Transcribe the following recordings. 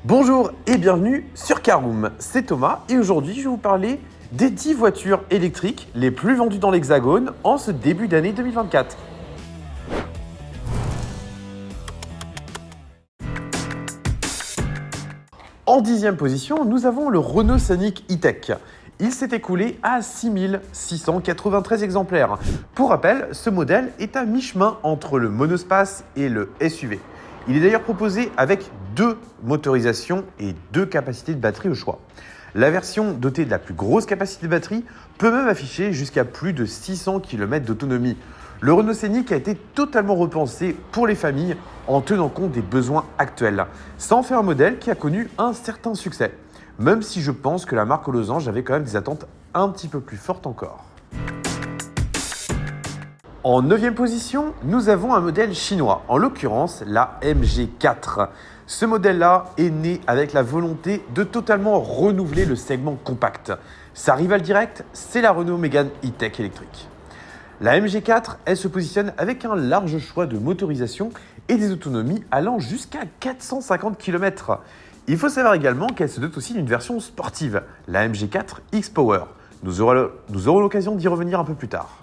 Bonjour et bienvenue sur Caroom, c'est Thomas et aujourd'hui je vais vous parler des 10 voitures électriques les plus vendues dans l'Hexagone en ce début d'année 2024. En 10e position, nous avons le Renault Scénic E-Tech. Il s'est écoulé à 6693 exemplaires. Pour rappel, ce modèle est à mi-chemin entre le monospace et le SUV. Il est d'ailleurs proposé avec 2 motorisations et 2 capacités de batterie au choix. La version dotée de la plus grosse capacité de batterie peut même afficher jusqu'à plus de 600 km d'autonomie. Le Renault Scénic a été totalement repensé pour les familles en tenant compte des besoins actuels. Ça en fait un modèle qui a connu un certain succès, même si je pense que la marque aux losanges avait quand même des attentes un petit peu plus fortes encore. En 9e position, nous avons un modèle chinois, en l'occurrence la MG4. Ce modèle-là est né avec la volonté de totalement renouveler le segment compact. Sa rivale directe, c'est la Renault Mégane E-Tech électrique. La MG4, elle se positionne avec un large choix de motorisation et des autonomies allant jusqu'à 450 km. Il faut savoir également qu'elle se dote aussi d'une version sportive, la MG4 X-Power. Nous aurons l'occasion d'y revenir un peu plus tard.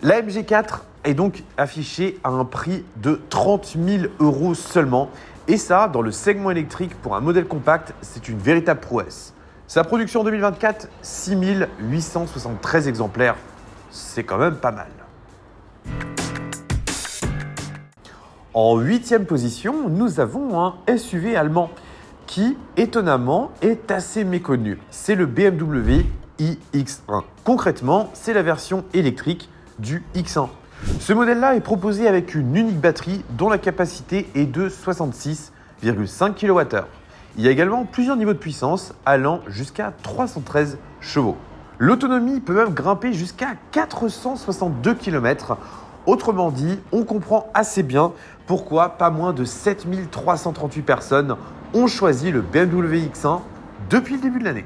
La MG4 est donc affichée à un prix de 30 000 € seulement. Et ça, dans le segment électrique pour un modèle compact, c'est une véritable prouesse. Sa production en 2024, 6 873 exemplaires. C'est quand même pas mal. En 8e position, nous avons un SUV allemand qui, étonnamment, est assez méconnu. C'est le BMW iX1. Concrètement, c'est la version électrique du X1. Ce modèle-là est proposé avec une unique batterie dont la capacité est de 66,5 kWh. Il y a également plusieurs niveaux de puissance allant jusqu'à 313 chevaux. L'autonomie peut même grimper jusqu'à 462 km. Autrement dit, on comprend assez bien pourquoi pas moins de 7338 personnes ont choisi le BMW X1 depuis le début de l'année.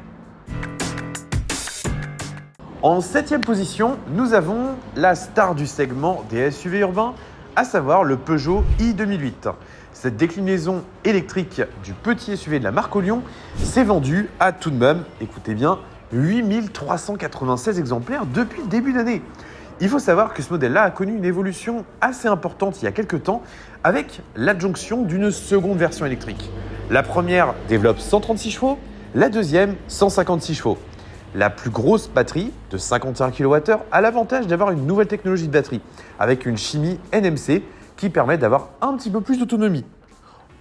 En 7e position, nous avons la star du segment des SUV urbains, à savoir le Peugeot i2008. Cette déclinaison électrique du petit SUV de la marque Lyon s'est vendue à tout de même, écoutez bien, 8396 exemplaires depuis le début d'année. Il faut savoir que ce modèle-là a connu une évolution assez importante il y a quelques temps avec l'adjonction d'une seconde version électrique. La première développe 136 chevaux, la deuxième 156 chevaux. La plus grosse batterie de 51 kWh a l'avantage d'avoir une nouvelle technologie de batterie avec une chimie NMC qui permet d'avoir un petit peu plus d'autonomie.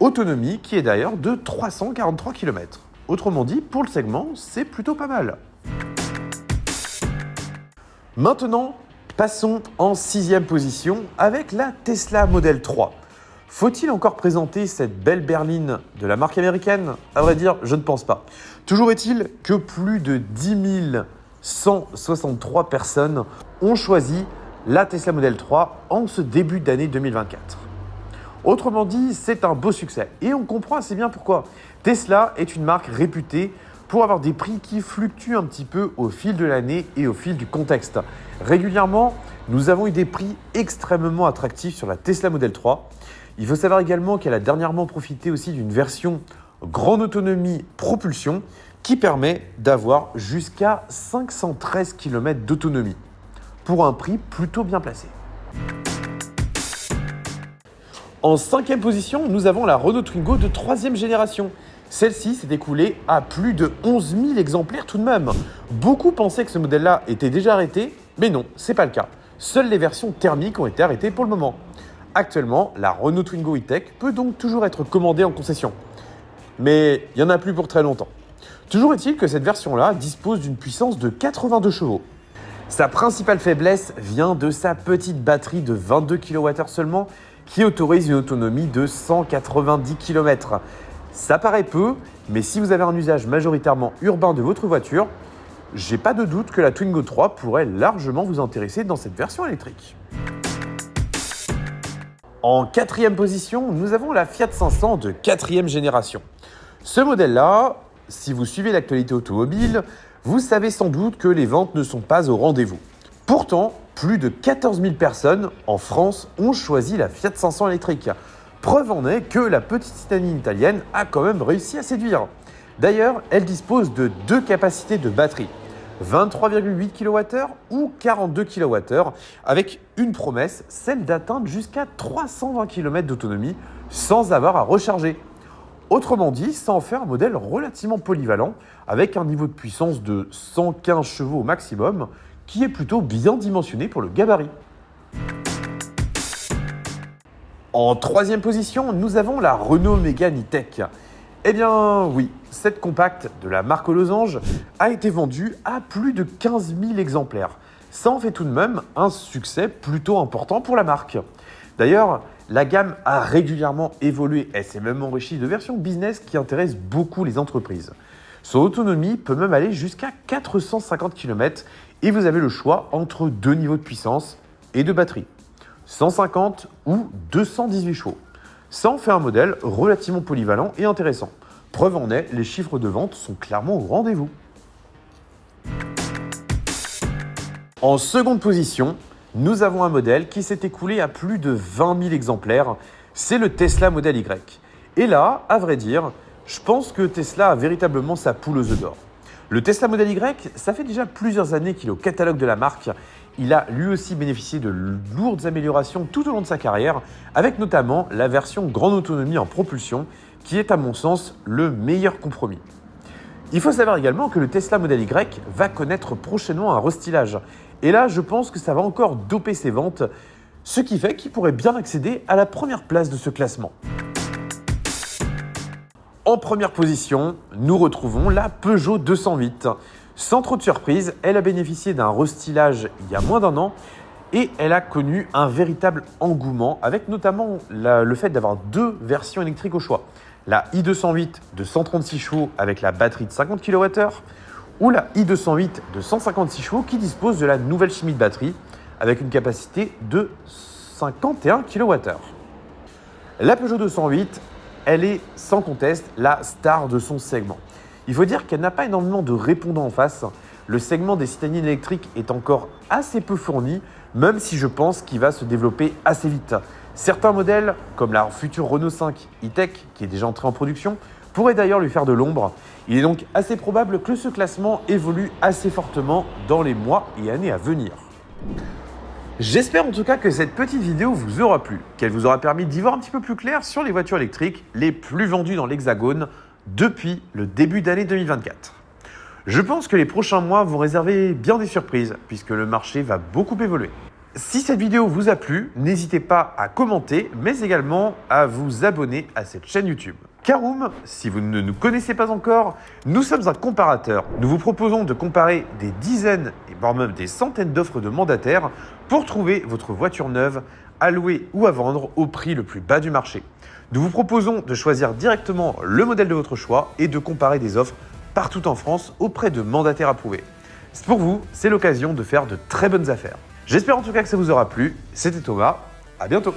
Autonomie qui est d'ailleurs de 343 km. Autrement dit, pour le segment, c'est plutôt pas mal. Maintenant, passons en 6e position avec la Tesla Model 3. Faut-il encore présenter cette belle berline de la marque américaine ? À vrai dire, je ne pense pas. Toujours est-il que plus de 10 163 personnes ont choisi la Tesla Model 3 en ce début d'année 2024. Autrement dit, c'est un beau succès et on comprend assez bien pourquoi. Tesla est une marque réputée pour avoir des prix qui fluctuent un petit peu au fil de l'année et au fil du contexte. Régulièrement, nous avons eu des prix extrêmement attractifs sur la Tesla Model 3. Il faut savoir également qu'elle a dernièrement profité aussi d'une version grande autonomie propulsion qui permet d'avoir jusqu'à 513 km d'autonomie pour un prix plutôt bien placé. En 5e position, nous avons la Renault Twingo de 3e génération. Celle-ci s'est écoulée à plus de 11 000 exemplaires tout de même. Beaucoup pensaient que ce modèle-là était déjà arrêté, mais non, c'est pas le cas. Seules les versions thermiques ont été arrêtées pour le moment. Actuellement, la Renault Twingo E-Tech peut donc toujours être commandée en concession. Mais il n'y en a plus pour très longtemps. Toujours est-il que cette version-là dispose d'une puissance de 82 chevaux. Sa principale faiblesse vient de sa petite batterie de 22 kWh seulement qui autorise une autonomie de 190 km. Ça paraît peu, mais si vous avez un usage majoritairement urbain de votre voiture, j'ai pas de doute que la Twingo 3 pourrait largement vous intéresser dans cette version électrique. En 4e position, nous avons la Fiat 500 de 4e génération. Ce modèle-là, si vous suivez l'actualité automobile, vous savez sans doute que les ventes ne sont pas au rendez-vous. Pourtant, plus de 14 000 personnes en France ont choisi la Fiat 500 électrique. Preuve en est que la petite citadine italienne a quand même réussi à séduire. D'ailleurs, elle dispose de deux capacités de batterie, 23,8 kWh ou 42 kWh, avec une promesse, celle d'atteindre jusqu'à 320 km d'autonomie sans avoir à recharger. Autrement dit, ça en fait un modèle relativement polyvalent, avec un niveau de puissance de 115 chevaux au maximum, qui est plutôt bien dimensionné pour le gabarit. En troisième position, nous avons la Renault Mégane E-Tech. Eh bien oui, cette compacte de la marque Losange a été vendue à plus de 15 000 exemplaires. Ça en fait tout de même un succès plutôt important pour la marque. D'ailleurs, la gamme a régulièrement évolué et s'est même enrichie de versions business qui intéressent beaucoup les entreprises. Son autonomie peut même aller jusqu'à 450 km et vous avez le choix entre deux niveaux de puissance et de batterie, 150 ou 218 chevaux. Ça en fait un modèle relativement polyvalent et intéressant. Preuve en est, les chiffres de vente sont clairement au rendez-vous. En seconde position, nous avons un modèle qui s'est écoulé à plus de 20 000 exemplaires. C'est le Tesla Model Y. Et là, à vrai dire, je pense que Tesla a véritablement sa poule aux œufs d'or. Le Tesla Model Y, ça fait déjà plusieurs années qu'il est au catalogue de la marque. Il a lui aussi bénéficié de lourdes améliorations tout au long de sa carrière, avec notamment la version grande autonomie en propulsion, qui est à mon sens le meilleur compromis. Il faut savoir également que le Tesla Model Y va connaître prochainement un restylage. Et là, je pense que ça va encore doper ses ventes, ce qui fait qu'il pourrait bien accéder à la première place de ce classement. En première position, nous retrouvons la Peugeot 208. Sans trop de surprise, elle a bénéficié d'un restylage il y a moins d'un an et elle a connu un véritable engouement avec notamment le fait d'avoir deux versions électriques au choix. La i208 de 136 chevaux avec la batterie de 50 kWh ou la i208 de 156 chevaux qui dispose de la nouvelle chimie de batterie avec une capacité de 51 kWh. La Peugeot 208, elle est sans conteste la star de son segment. Il faut dire qu'elle n'a pas énormément de répondants en face. Le segment des citadines électriques est encore assez peu fourni, même si je pense qu'il va se développer assez vite. Certains modèles, comme la future Renault 5 E-Tech, qui est déjà entrée en production, pourraient d'ailleurs lui faire de l'ombre. Il est donc assez probable que ce classement évolue assez fortement dans les mois et années à venir. J'espère en tout cas que cette petite vidéo vous aura plu, qu'elle vous aura permis d'y voir un petit peu plus clair sur les voitures électriques les plus vendues dans l'Hexagone depuis le début d'année 2024. Je pense que les prochains mois vont réserver bien des surprises puisque le marché va beaucoup évoluer. Si cette vidéo vous a plu, n'hésitez pas à commenter, mais également à vous abonner à cette chaîne YouTube. Caroom, si vous ne nous connaissez pas encore, nous sommes un comparateur. Nous vous proposons de comparer des dizaines et voire même des centaines d'offres de mandataires pour trouver votre voiture neuve à louer ou à vendre au prix le plus bas du marché. Nous vous proposons de choisir directement le modèle de votre choix et de comparer des offres partout en France auprès de mandataires approuvés. Pour vous, c'est l'occasion de faire de très bonnes affaires. J'espère en tout cas que ça vous aura plu. C'était Thomas, à bientôt.